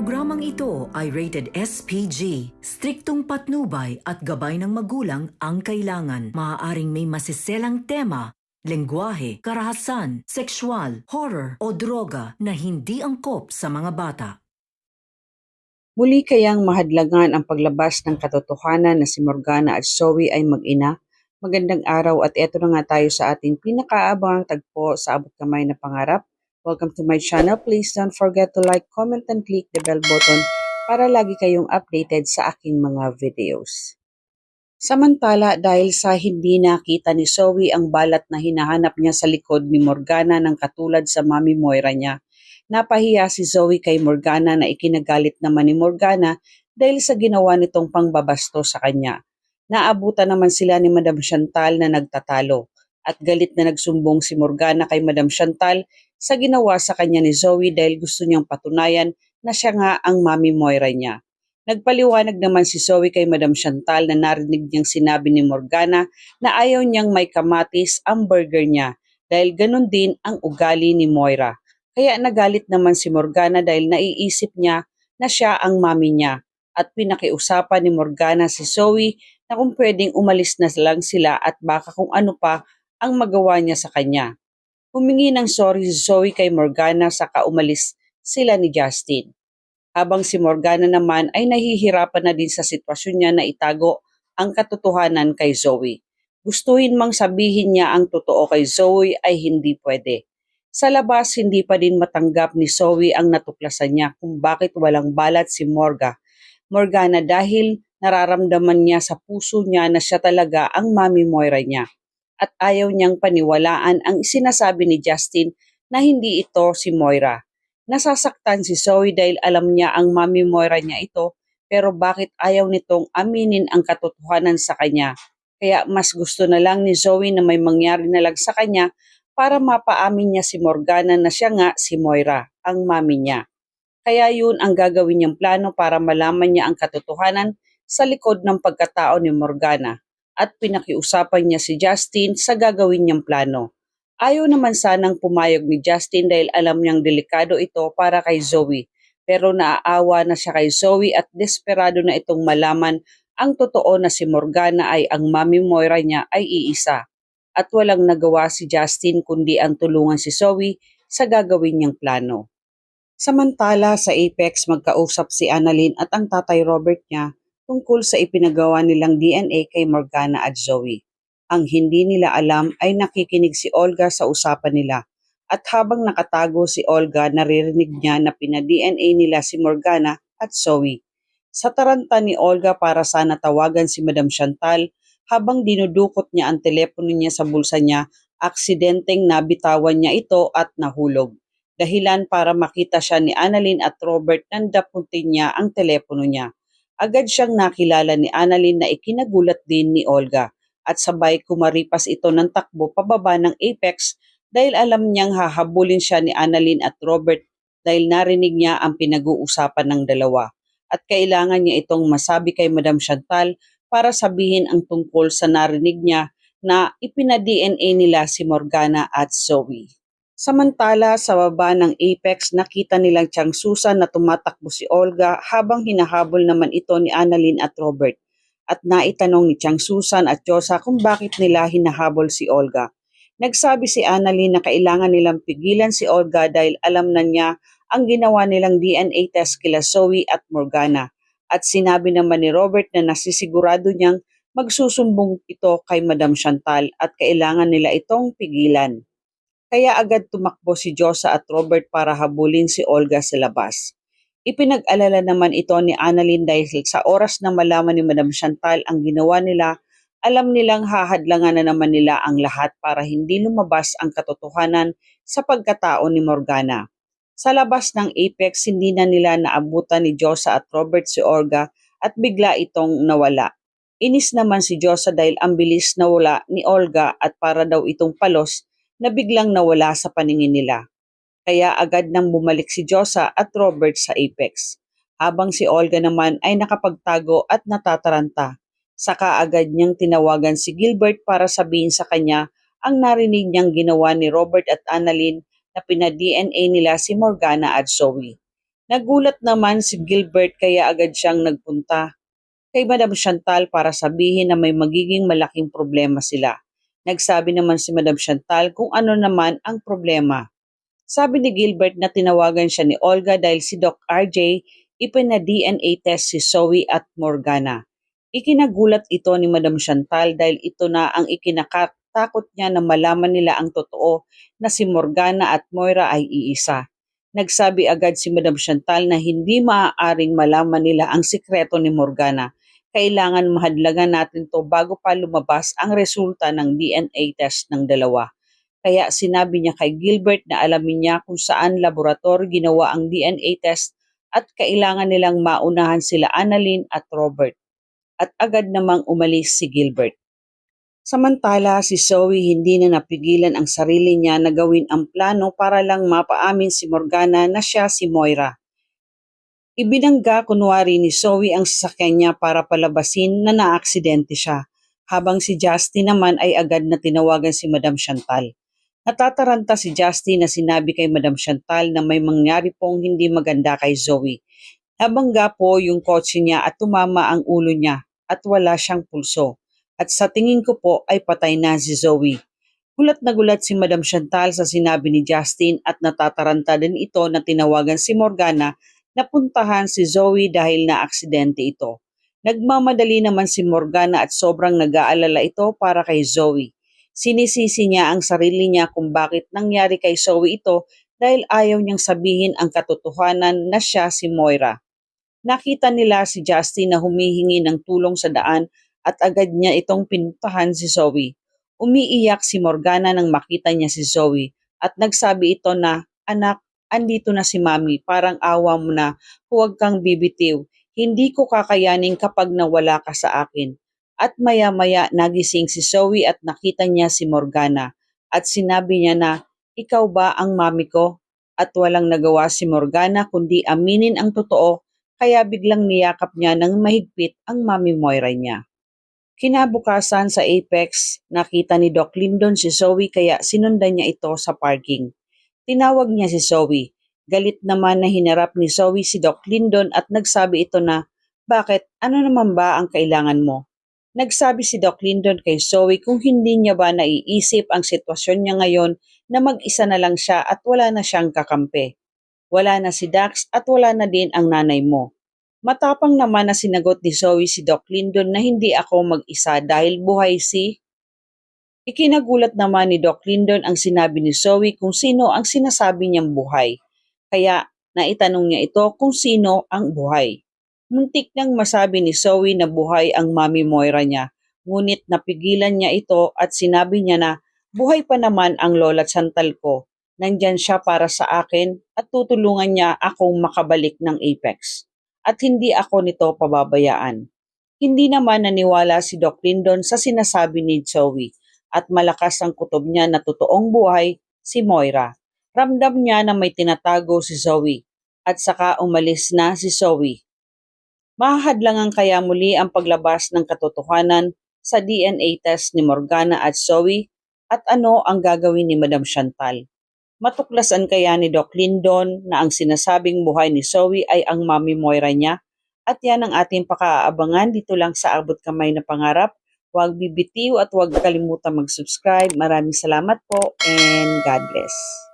Programang ito ay rated SPG. Striktong patnubay at gabay ng magulang ang kailangan. Maaaring may masiselang tema, lengguwahe, karahasan, sexual, horror o droga na hindi angkop sa mga bata. Muli kayang mahadlangan ang paglabas ng katotohanan na si Morgana at Zoe ay mag-ina? Magandang araw at eto na nga tayo sa ating pinakaabangang tagpo sa Abot Kamay na Pangarap. Welcome to my channel. Please don't forget to like, comment, and click the bell button para lagi kayong updated sa aking mga videos. Samantala, dahil sa hindi nakita ni Zoe ang balat na hinahanap niya sa likod ni Morgana ng katulad sa Mami Moira niya, napahiya si Zoe kay Morgana na ikinagalit naman ni Morgana dahil sa ginawa nitong pangbabasto sa kanya. Naabutan naman sila ni Madam Chantal na nagtatalo at galit na nagsumbong si Morgana kay Madam Chantal sa ginawa sa kanya ni Zoe dahil gusto niyang patunayan na siya nga ang Mami Moira niya. Nagpaliwanag naman si Zoe kay Madam Chantal na narinig niyang sinabi ni Morgana na ayaw niyang may kamatis ang burger niya dahil ganun din ang ugali ni Moira. Kaya nagalit naman si Morgana dahil naiisip niya na siya ang mami niya at pinakiusapan ni Morgana si Zoe na kung pwedeng umalis na lang sila at baka kung ano pa ang magawa niya sa kanya. Humingi ng sorry si Zoe kay Morgana saka umalis sila ni Justin. Habang si Morgana naman ay nahihirapan na din sa sitwasyon niya na itago ang katotohanan kay Zoe. Gustuhin mang sabihin niya ang totoo kay Zoe ay hindi pwede. Sa labas, hindi pa din matanggap ni Zoe ang natuklasan niya kung bakit walang balat si Morgana dahil nararamdaman niya sa puso niya na siya talaga ang Mami Moira niya. At ayaw niyang paniwalaan ang sinasabi ni Justin na hindi ito si Moira. Nasasaktan si Zoe dahil alam niya ang Mami Moira niya ito pero bakit ayaw nitong aminin ang katotohanan sa kanya. Kaya mas gusto na lang ni Zoe na may mangyari na lang sa kanya para mapaamin niya si Morgana na siya nga si Moira, ang mami niya. Kaya yun ang gagawin niyang plano para malaman niya ang katotohanan sa likod ng pagkatao ni Morgana at pinakiusapan niya si Justin sa gagawin niyang plano. Ayaw naman sanang pumayag ni Justin dahil alam niyang delikado ito para kay Zoe. Pero naaawa na siya kay Zoe at desperado na itong malaman ang totoo na si Morgana ay ang Mami Moira niya ay iisa. At walang nagawa si Justin kundi ang tulungan si Zoe sa gagawin niyang plano. Samantala sa Apex magkausap si Annalyn at ang tatay Robert niya tungkol sa ipinagawa nilang DNA kay Morgana at Zoe. Ang hindi nila alam ay nakikinig si Olga sa usapan nila at habang nakatago si Olga naririnig niya na pina-DNA nila si Morgana at Zoe. Sa taranta ni Olga para sana tawagan si Madam Chantal habang dinudukot niya ang telepono niya sa bulsa niya, aksidenteng nabitawan niya ito at nahulog. Dahilan para makita siya ni Annalyn at Robert nang daputin niya ang telepono niya. Agad siyang nakilala ni Annalyn na ikinagulat din ni Olga at sabay kumaripas ito ng takbo pababa ng Apex dahil alam niyang hahabulin siya ni Annalyn at Robert dahil narinig niya ang pinag-uusapan ng dalawa. At kailangan niya itong masabi kay Madam Chantal para sabihin ang tungkol sa narinig niya na ipina-DNA nila si Morgana at Zoe. Samantala sa baba ng Apex nakita nilang Tiang Susan na tumatakbo si Olga habang hinahabol naman ito ni Annalyn at Robert. At naitanong ni Tiang Susan at Josa kung bakit nila hinahabol si Olga. Nagsabi si Annalyn na kailangan nilang pigilan si Olga dahil alam na niya ang ginawa nilang DNA test kila Zoe at Morgana. At sinabi naman ni Robert na nasisigurado niyang magsusumbong ito kay Madam Chantal at kailangan nila itong pigilan. Kaya agad tumakbo si Josa at Robert para habulin si Olga sa labas. Ipinag-alala naman ito ni Annalyn dahil sa oras na malaman ni Madam Chantal ang ginawa nila, alam nilang hahadlangan na naman nila ang lahat para hindi lumabas ang katotohanan sa pagkatao ni Morgana. Sa labas ng Apex, hindi na nila naabutan ni Josa at Robert si Olga at bigla itong nawala. Inis naman si Josa dahil ang bilis nawala ni Olga at para daw itong palos na biglang nawala sa paningin nila. Kaya agad nang bumalik si Josa at Robert sa Apex. Habang si Olga naman ay nakapagtago at natataranta. Saka agad niyang tinawagan si Gilbert para sabihin sa kanya ang narinig niyang ginawa ni Robert at Annalyn na pina-DNA nila si Morgana at Zoe. Nagulat naman si Gilbert kaya agad siyang nagpunta kay Madam Chantal para sabihin na may magiging malaking problema sila. Nagsabi naman si Madam Chantal kung ano naman ang problema. Sabi ni Gilbert na tinawagan siya ni Olga dahil si Doc RJ ipina-DNA test si Zoe at Morgana. Ikinagulat ito ni Madam Chantal dahil ito na ang ikinakatakot niya na malaman nila ang totoo na si Morgana at Moira ay iisa. Nagsabi agad si Madam Chantal na hindi maaaring malaman nila ang sikreto ni Morgana. Kailangan mahadlagan natin to bago pa lumabas ang resulta ng DNA test ng dalawa. Kaya sinabi niya kay Gilbert na alamin niya kung saan laboratory ginawa ang DNA test at kailangan nilang maunahan sila Annalyn at Robert. At agad namang umalis si Gilbert. Samantala, si Zoe hindi na napigilan ang sarili niya na gawin ang plano para lang mapaamin si Morgana na siya si Moira. Ibinangga kunwari ni Zoe ang sasakyan niya para palabasin na naaksidente siya, habang si Justin naman ay agad na tinawagan si Madam Chantal. Natataranta si Justin na sinabi kay Madam Chantal na may mangyari pong hindi maganda kay Zoe. Nabangga po yung kotse niya at tumama ang ulo niya at wala siyang pulso. At sa tingin ko po ay patay na si Zoe. Gulat na gulat si Madam Chantal sa sinabi ni Justin at natataranta din ito na tinawagan si Morgana na puntahan si Zoe dahil na aksidente ito. Nagmamadali naman si Morgana at sobrang nag-aalala ito para kay Zoe. Sinisisi niya ang sarili niya kung bakit nangyari kay Zoe ito dahil ayaw niyang sabihin ang katotohanan na siya si Moira. Nakita nila si Justin na humihingi ng tulong sa daan at agad niya itong pinuntahan si Zoe. Umiiyak si Morgana nang makita niya si Zoe at nagsabi ito na, "Anak, andito na si Mami, parang awa mo na, huwag kang bibitiw. Hindi ko kakayanin kapag nawala ka sa akin." At maya-maya nagising si Zoe at nakita niya si Morgana at sinabi niya na, "Ikaw ba ang mami ko?" At walang nagawa si Morgana kundi aminin ang totoo kaya biglang niyakap niya ng mahigpit ang mami Moira niya. Kinabukasan sa Apex, nakita ni Doc Lyndon si Zoe kaya sinundan niya ito sa parking. Tinawag niya si Zoe. Galit naman na hinarap ni Zoe si Doc Lyndon at nagsabi ito na, "Bakit? Ano naman ba ang kailangan mo?" Nagsabi si Doc Lyndon kay Zoe kung hindi niya ba naiisip ang sitwasyon niya ngayon na mag-isa na lang siya at wala na siyang kakampi. Wala na si Dax at wala na din ang nanay mo. Matapang naman na sinagot ni Zoe si Doc Lyndon na hindi ako mag-isa dahil buhay si... Ikinagulat naman ni Doc Lyndon ang sinabi ni Zoe kung sino ang sinasabi niyang buhay. Kaya naitanong niya ito kung sino ang buhay. Muntik nang masabi ni Zoe na buhay ang mami Moira niya, ngunit napigilan niya ito at sinabi niya na buhay pa naman ang lola Chantal ko. Nandyan siya para sa akin at tutulungan niya akong makabalik ng Apex. At hindi ako nito pababayaan. Hindi naman naniwala si Doc Lyndon sa sinasabi ni Zoe at malakas ang kutob niya na totoong buhay si Moira. Ramdam niya na may tinatago si Zoe at saka umalis na si Zoe. Mahahadlangan kaya muli ang paglabas ng katotohanan sa DNA test ni Morgana at Zoe at ano ang gagawin ni Madam Chantal. Matuklasan kaya ni Doc Lyndon na ang sinasabing buhay ni Zoe ay ang mami Moira niya? At yan ang ating pakaabangan dito lang sa Abot Kamay na Pangarap. Huwag bibitiw at huwag kalimutan mag-subscribe. Maraming salamat po and God bless.